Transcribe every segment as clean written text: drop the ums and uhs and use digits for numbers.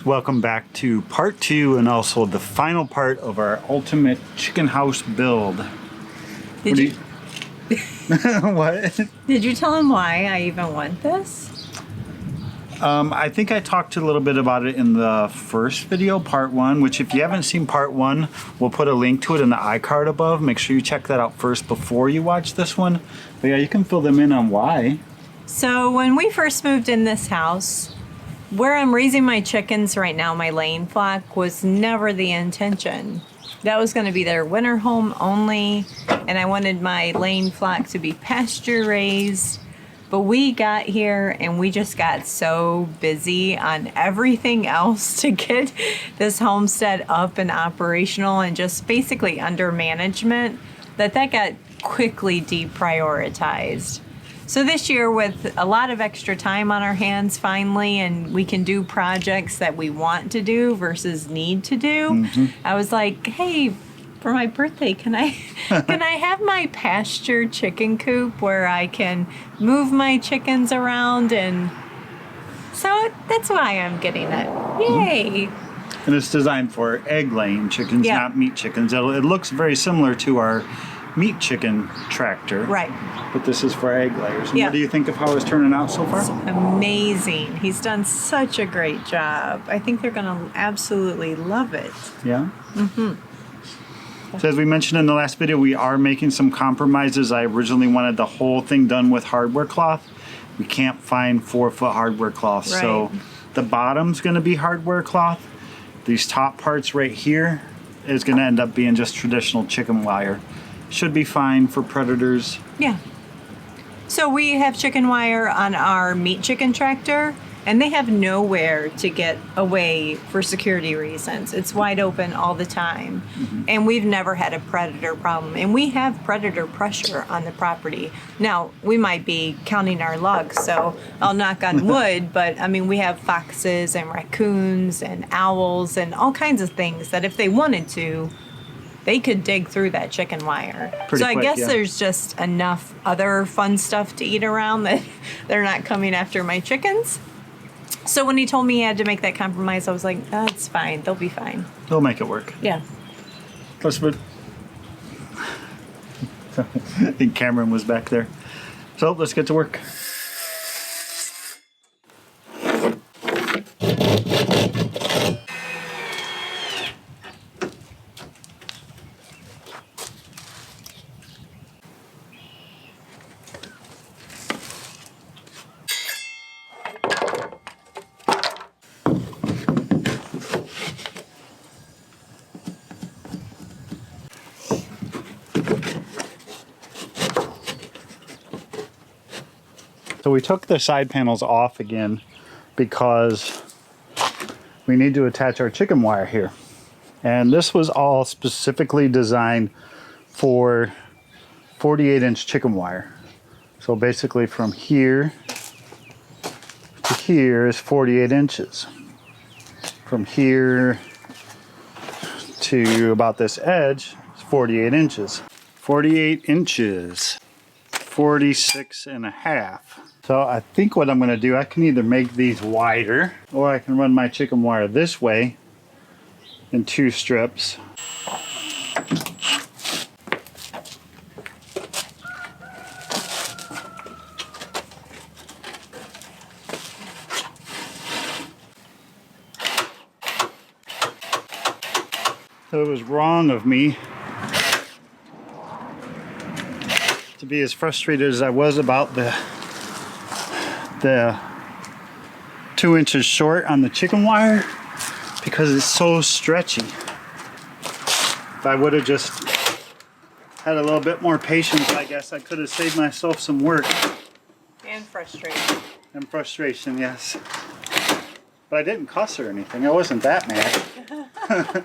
Welcome back to part 2 and also the final part of our ultimate chicken house build. Did you What? Did you tell him why I even want this? I think I talked a little bit about it in the first video, part 1, which if you haven't seen part 1, we'll put a link to it in the iCard above. Make sure you check that out first before you watch this one. But yeah, you can fill them in on why. So when we first moved in this house, where I'm raising my chickens right now, my laying flock, was never the intention. That was going to be their winter home only, and I wanted my laying flock to be pasture raised. But we got here and we just got so busy on everything else to get this homestead up and operational and just basically under management that got quickly deprioritized. So this year, with a lot of extra time on our hands finally, and we can do projects that we want to do versus need to do, I was like, hey, for my birthday, can I have my pasture chicken coop where I can move my chickens around? And so that's why I'm getting it. Yay! And it's designed for egg laying chickens, Yeah. not meat chickens. It looks very similar to our meat chicken tractor. Right. But this is for egg layers. And Yeah. what do you think of how it's turning out so far? Amazing. He's done such a great job. I think they're going to absolutely love it. Yeah? So as we mentioned in the last video, we are making some compromises. I originally wanted the whole thing done with hardware cloth. We can't find 4-foot hardware cloth. Right. So the bottom's going to be hardware cloth. These top parts right here is going to end up being just traditional chicken wire. Should be fine for predators. Yeah. So we have chicken wire on our meat chicken tractor, and they have nowhere to get away for security reasons. It's wide open all the time. And we've never had a predator problem. And we have predator pressure on the property. Now, we might be counting our luck, so I'll knock on wood, but I mean, we have foxes and raccoons and owls and all kinds of things that if they wanted to, they could dig through that chicken wire. Pretty so I quick, guess yeah. there's just enough other fun stuff to eat around that they're not coming after my chickens. So when he told me he had to make that compromise, I was like, that's fine. They'll be fine. They'll make it work. Yeah. Plus, but I think Cameron was back there. So let's get to work. So we took the side panels off again because we need to attach our chicken wire here. And this was all specifically designed for 48-inch chicken wire. So basically from here to here is 48 inches. From here to about this edge is 48 inches. 48 inches, 46 and a half. So I think what I'm going to do, I can either make these wider or I can run my chicken wire this way in 2 strips. So it was wrong of me to be as frustrated as I was about the 2 inches short on the chicken wire because it's so stretchy. If I would have just had a little bit more patience, I guess I could have saved myself some work. And frustration. And frustration, yes. But I didn't cuss or anything. I wasn't that mad.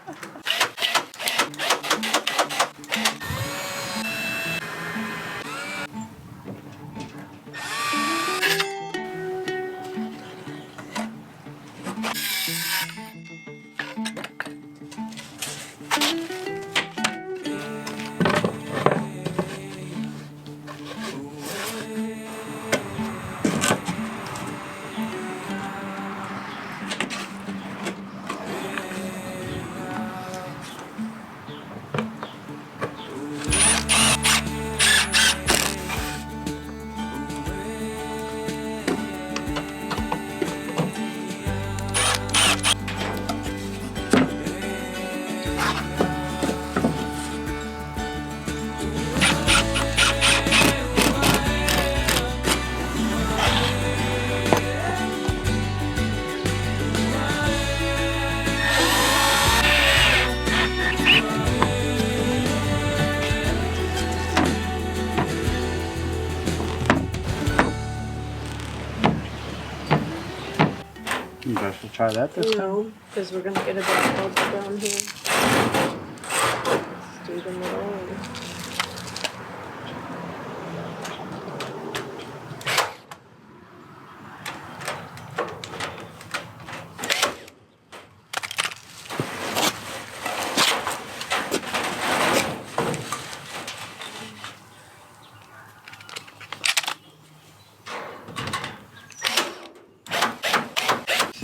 try that this time? No, because we're gonna get a bad bubble down here. Let's do the middle one.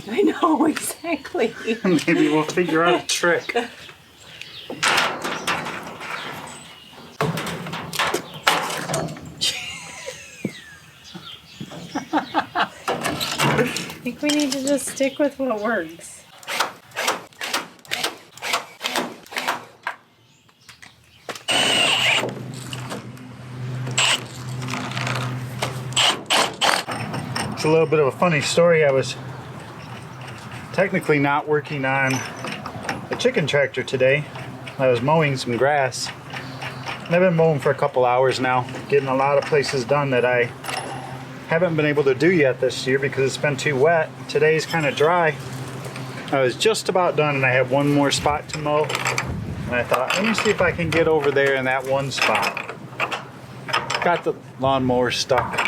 I know, exactly. Maybe we'll figure out a trick. I think we need to just stick with what works. It's a little bit of a funny story. I was technically not working on a chicken tractor today. I was mowing some grass. And I've been mowing for a couple hours now, getting a lot of places done that I haven't been able to do yet this year because it's been too wet. Today's kind of dry. I was just about done and I have one more spot to mow. And I thought, let me see if I can get over there in that one spot. Got the lawnmower stuck.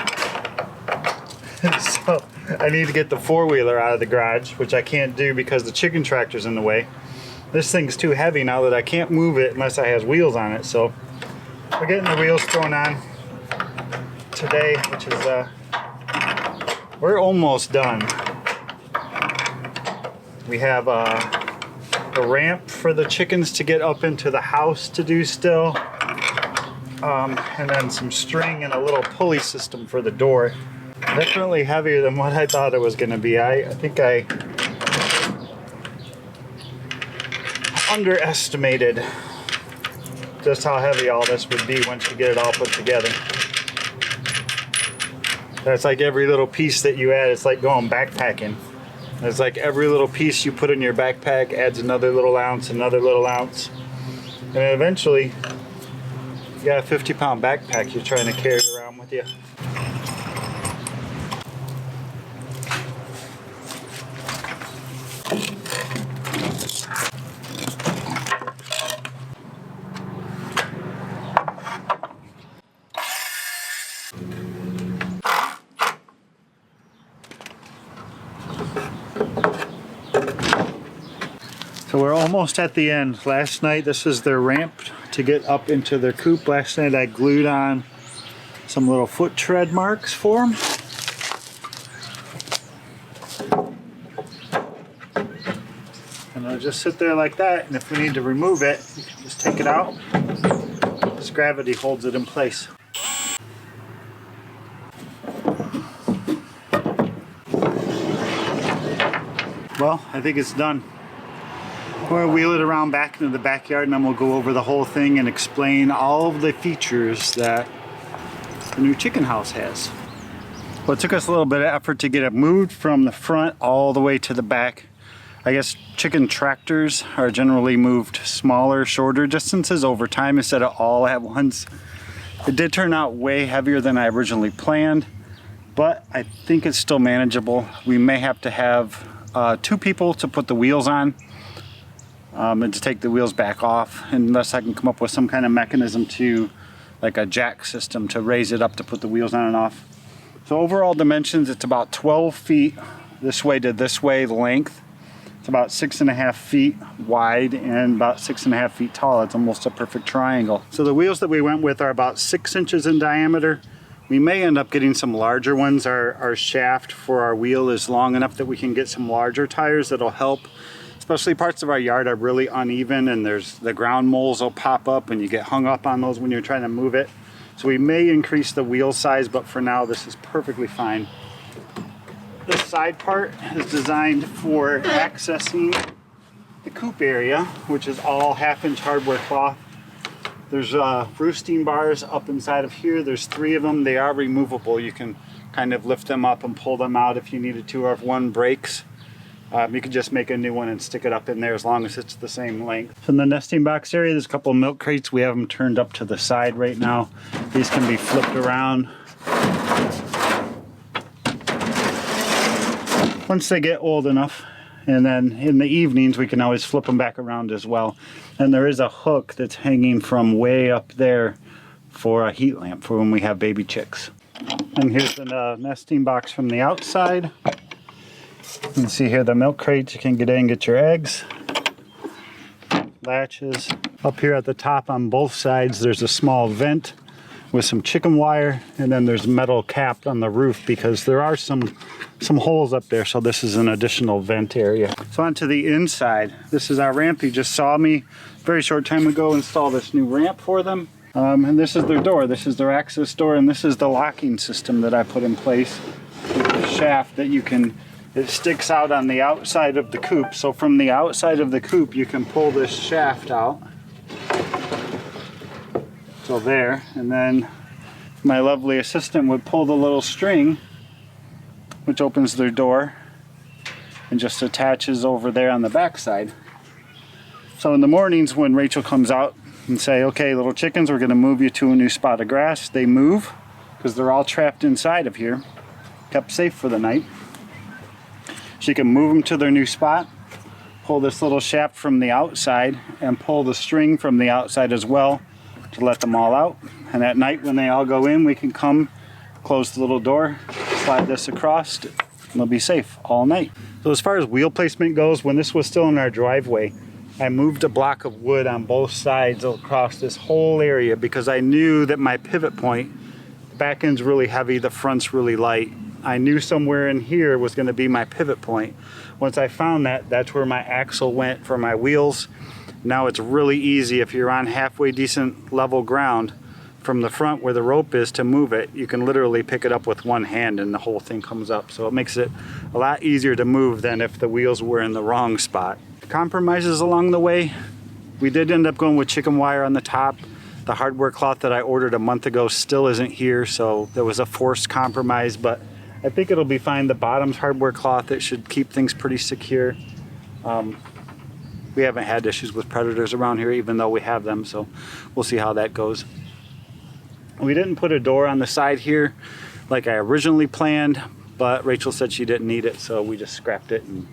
So I need to get the four-wheeler out of the garage, which I can't do because the chicken tractor's in the way. This thing's too heavy now that I can't move it unless it has wheels on it. So we're getting the wheels thrown on today, which is we're almost done. We have a ramp for the chickens to get up into the house to do still, and then some string and a little pulley system for the door. Definitely heavier than what I thought it was going to be. I think I underestimated just how heavy all this would be once you get it all put together. That's like every little piece that you add, it's like going backpacking. It's like every little piece you put in your backpack adds another little ounce, another little ounce. And then eventually, you got a 50-pound backpack you're trying to carry around with you. So we're almost at the end. Last night, this is their ramp to get up into their coop. Last night I glued on some little foot tread marks for them. And they'll just sit there like that, and if we need to remove it, you can just take it out. This gravity holds it in place. Well, I think it's done. We're gonna wheel it around back into the backyard and then we'll go over the whole thing and explain all of the features that the new chicken house has. Well, it took us a little bit of effort to get it moved from the front all the way to the back. I guess chicken tractors are generally moved smaller, shorter distances over time instead of all at once. It did turn out way heavier than I originally planned, but I think it's still manageable. We may have to have 2 people to put the wheels on. And to take the wheels back off, unless I can come up with some kind of mechanism to, like a jack system, to raise it up to put the wheels on and off. So overall dimensions, it's about 12 feet this way to this way length. It's about 6.5 feet wide and about 6.5 feet tall. It's almost a perfect triangle. So the wheels that we went with are about 6 inches in diameter. We may end up getting some larger ones. Our shaft for our wheel is long enough that we can get some larger tires that'll help. Especially parts of our yard are really uneven and the ground moles will pop up and you get hung up on those when you're trying to move it. So we may increase the wheel size, but for now this is perfectly fine. This side part is designed for accessing the coop area, which is all 1/2-inch hardware cloth. There's roosting bars up inside of here. There's 3 of them. They are removable. You can kind of lift them up and pull them out if you needed to, or if one breaks. You can just make a new one and stick it up in there as long as it's the same length. So in the nesting box area, there's a couple of milk crates. We have them turned up to the side right now. These can be flipped around. Once they get old enough And then in the evenings, we can always flip them back around as well. And there is a hook that's hanging from way up there for a heat lamp for when we have baby chicks. And here's the nesting box from the outside. You can see here the milk crates. You can get in and get your eggs. Latches. Up here at the top on both sides, there's a small vent with some chicken wire, and then there's metal capped on the roof because there are some holes up there, so this is an additional vent area. So onto the inside. This is our ramp. You just saw me a very short time ago install this new ramp for them. And this is their door. This is their access door, and this is the locking system that I put in place with the shaft that it sticks out on the outside of the coop. So from the outside of the coop, you can pull this shaft out. So there, and then my lovely assistant would pull the little string, which opens their door and just attaches over there on the back side. So in the mornings when Rachel comes out and say, okay, little chickens, we're going to move you to a new spot of grass, they move because they're all trapped inside of here, kept safe for the night. She can move them to their new spot, pull this little shaft from the outside, and pull the string from the outside as well to let them all out. And at night when they all go in, we can come, close the little door, slide this across, and they'll be safe all night. So as far as wheel placement goes, when this was still in our driveway, I moved a block of wood on both sides across this whole area because I knew that my pivot point, the back end's really heavy, the front's really light. I knew somewhere in here was going to be my pivot point. Once I found that, that's where my axle went for my wheels. Now it's really easy if you're on halfway decent level ground from the front where the rope is to move it. You can literally pick it up with one hand and the whole thing comes up. So it makes it a lot easier to move than if the wheels were in the wrong spot. Compromises along the way. We did end up going with chicken wire on the top. The hardware cloth that I ordered a month ago still isn't here, so there was a forced compromise, but I think it'll be fine. The bottom's hardware cloth, it should keep things pretty secure. We haven't had issues with predators around here, even though we have them, so we'll see how that goes. We didn't put a door on the side here like I originally planned, but Rachel said she didn't need it, so we just scrapped it and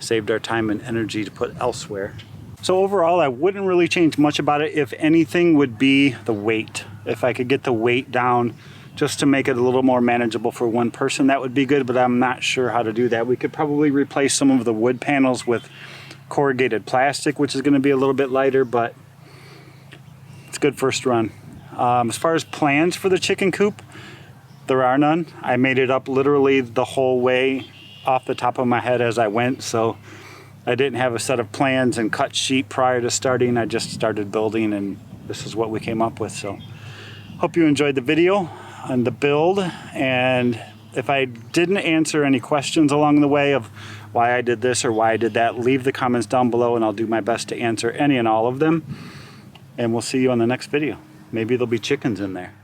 saved our time and energy to put elsewhere. So overall, I wouldn't really change much about it. If anything, would be the weight. If I could get the weight down just to make it a little more manageable for one person, that would be good, but I'm not sure how to do that. We could probably replace some of the wood panels with corrugated plastic, which is going to be a little bit lighter, but it's a good first run. As far as plans for the chicken coop, there are none. I made it up literally the whole way off the top of my head as I went, so I didn't have a set of plans and cut sheet prior to starting. I just started building, and this is what we came up with. So hope you enjoyed the video on the build, and if I didn't answer any questions along the way of why I did this or why I did that, leave the comments down below and I'll do my best to answer any and all of them. And we'll see you on the next video. Maybe there'll be chickens in there.